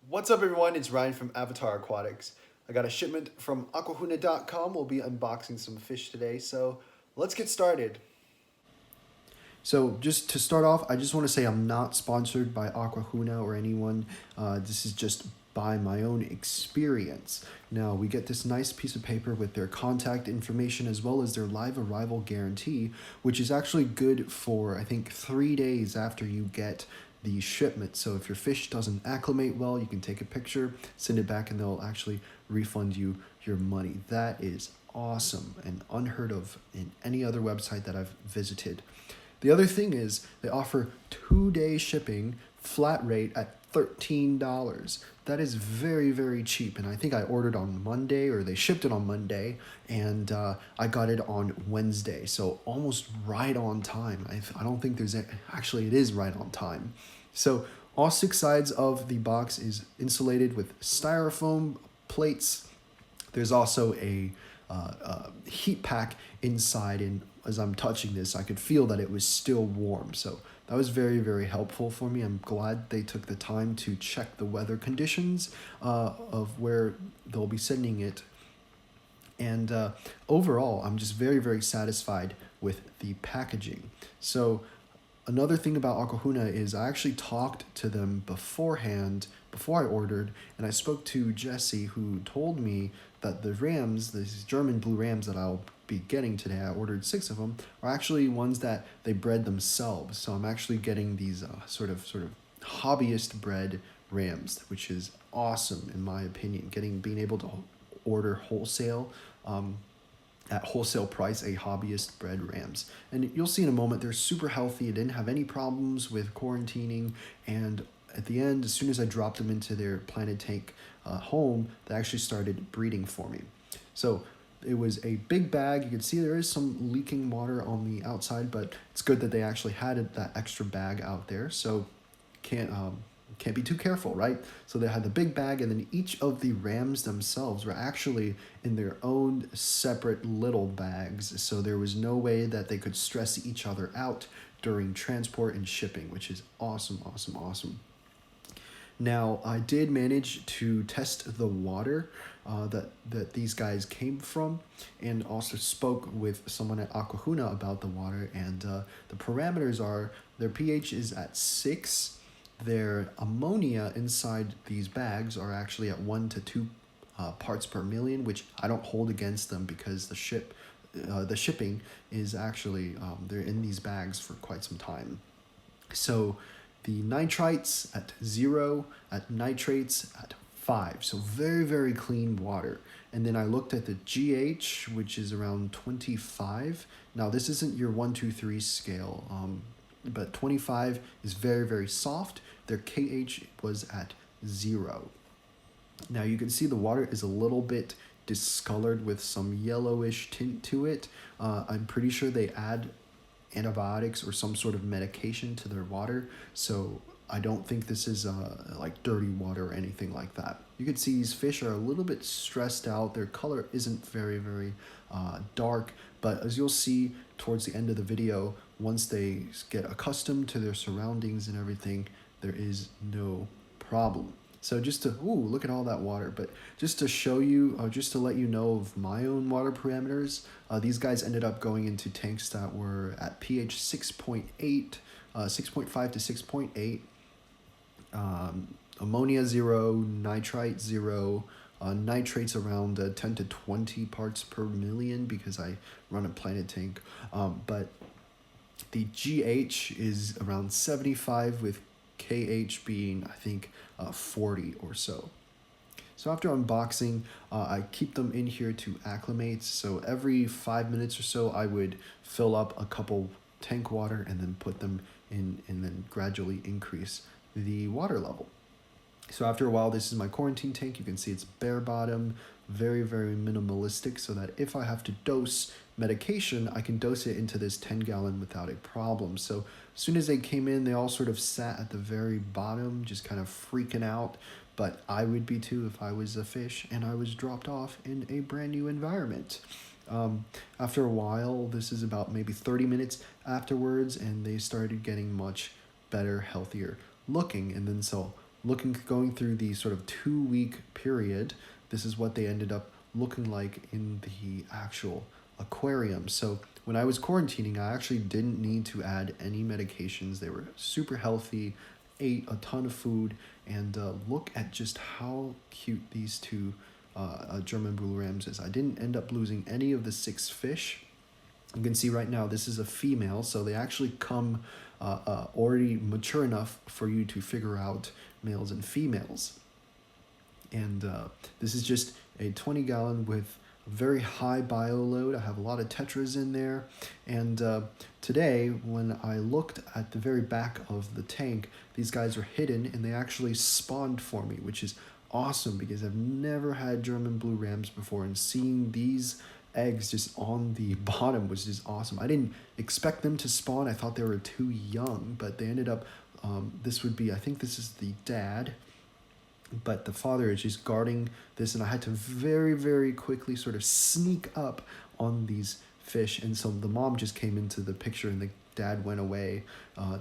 What's up, everyone? It's Ryan from Avatar Aquatics. I got a shipment from Aquahuna.com. We'll be unboxing some fish today, so let's get started. So, just to start off, I just want to say I'm not sponsored by Aquahuna or anyone. This is just by my own experience. Now, we get this nice piece of paper with their contact information as well as their live arrival guarantee, which is actually good for, I think, 3 days after you get the shipment. So if your fish doesn't acclimate well, you can take a picture, send it back, and they'll actually refund you your money. That is awesome and unheard of in any other website that I've visited. The other thing is they offer 2-day shipping flat rate at $13. That is very, very cheap. And I think I ordered on Monday, or they shipped it on Monday, and I got it on Wednesday. So almost right on time. I don't think actually, it is right on time. So all 6 sides of the box is insulated with styrofoam plates. There's also a heat pack inside, and as I'm touching this, I could feel that it was still warm. So that was very, very helpful for me. I'm glad they took the time to check the weather conditions of where they'll be sending it. And overall, I'm just very, very satisfied with the packaging. So another thing about Aquahuna is I actually talked to them beforehand, before I ordered, and I spoke to Jesse, who told me that the rams, these German blue rams that I'll be getting today, I ordered 6 of them, are actually ones that they bred themselves. So I'm actually getting these sort of hobbyist bred rams, which is awesome in my opinion. Being able to order wholesale at wholesale price a hobbyist bred rams. And you'll see in a moment, they're super healthy. I didn't have any problems with quarantining. And at the end, as soon as I dropped them into their planted tank home, they actually started breeding for me. So it was a big bag. You can see there is some leaking water on the outside, but it's good that they actually had that extra bag out there. So can't be too careful, right? So they had the big bag, and then each of the rams themselves were actually in their own separate little bags. So there was no way that they could stress each other out during transport and shipping, which is awesome, awesome, awesome. Now, I did manage to test the water that these guys came from, and also spoke with someone at Aquahuna about the water, and the parameters are their pH is at 6. Their ammonia inside these bags are actually at 1 to 2 parts per million, which I don't hold against them because the shipping is actually, they're in these bags for quite some time. So the nitrites at 0, at nitrates at 5. So very, very clean water. And then I looked at the GH, which is around 25. Now this isn't your 1, 2, 3 scale. But 25 is very, very soft. Their KH was at 0. Now you can see the water is a little bit discolored with some yellowish tint to it. I'm pretty sure they add antibiotics or some sort of medication to their water, so I don't think this is like dirty water or anything like that. You can see these fish are a little bit stressed out. Their color isn't very, very dark, but as you'll see towards the end of the video, once they get accustomed to their surroundings and everything, there is no problem. So just to, look at all that water. But just to show you, just to let you know of my own water parameters, these guys ended up going into tanks that were at pH 6.8, 6.5 to 6.8, ammonia 0, nitrite 0, nitrates around 10 to 20 parts per million because I run a planted tank. But the GH is around 75 with KH being, I think, 40 or so. So after unboxing, I keep them in here to acclimate. So every 5 minutes or so, I would fill up a couple tank water and then put them in, and then gradually increase the water level. So after a while, this is my quarantine tank. You can see it's bare bottom, very, very minimalistic, so that if I have to dose medication, I can dose it into this 10-gallon without a problem. So as soon as they came in, they all sort of sat at the very bottom, just kind of freaking out. But I would be too if I was a fish and I was dropped off in a brand new environment. After a while, this is about maybe 30 minutes afterwards, and they started getting much better, healthier looking. And then so going through the sort of 2-week period, this is what they ended up looking like in the actual aquarium. So when I was quarantining, I actually didn't need to add any medications. They were super healthy, ate a ton of food, and look at just how cute these two German blue rams is. I didn't end up losing any of the 6 fish. You can see right now this is a female, so they actually come already mature enough for you to figure out males and females. And this is just a 20-gallon with a very high bio load. I have a lot of tetras in there. And today, when I looked at the very back of the tank, these guys are hidden and they actually spawned for me, which is awesome because I've never had German blue rams before, and seeing these eggs just on the bottom was just awesome. I didn't expect them to spawn. I thought they were too young, but they ended up, this would be, I think this is the dad, but the father is just guarding this, and I had to very, very quickly sort of sneak up on these fish, and so the mom just came into the picture and the dad went away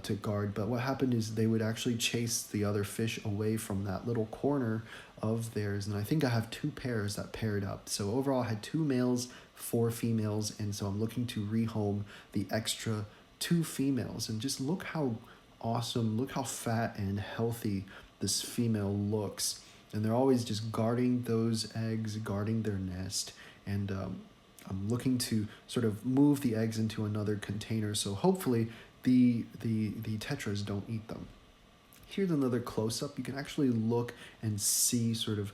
to guard. But what happened is they would actually chase the other fish away from that little corner of theirs, and I think I have 2 pairs that paired up. So overall I had 2 males, 4 females, and so I'm looking to rehome the extra 2 females. And just look how awesome, look how fat and healthy this female looks, and they're always just guarding those eggs, guarding their nest. And I'm looking to sort of move the eggs into another container, so hopefully the tetras don't eat them. Here's another close-up. You can actually look and see sort of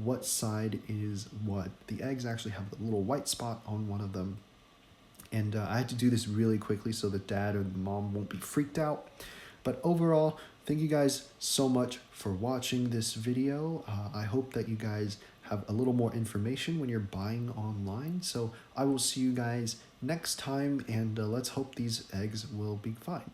what side is what. The eggs actually have a little white spot on one of them, and I had to do this really quickly so the dad or the mom won't be freaked out. But overall, thank you guys so much for watching this video. I hope that you guys have a little more information when you're buying online. So I will see you guys next time, and let's hope these eggs will be fine.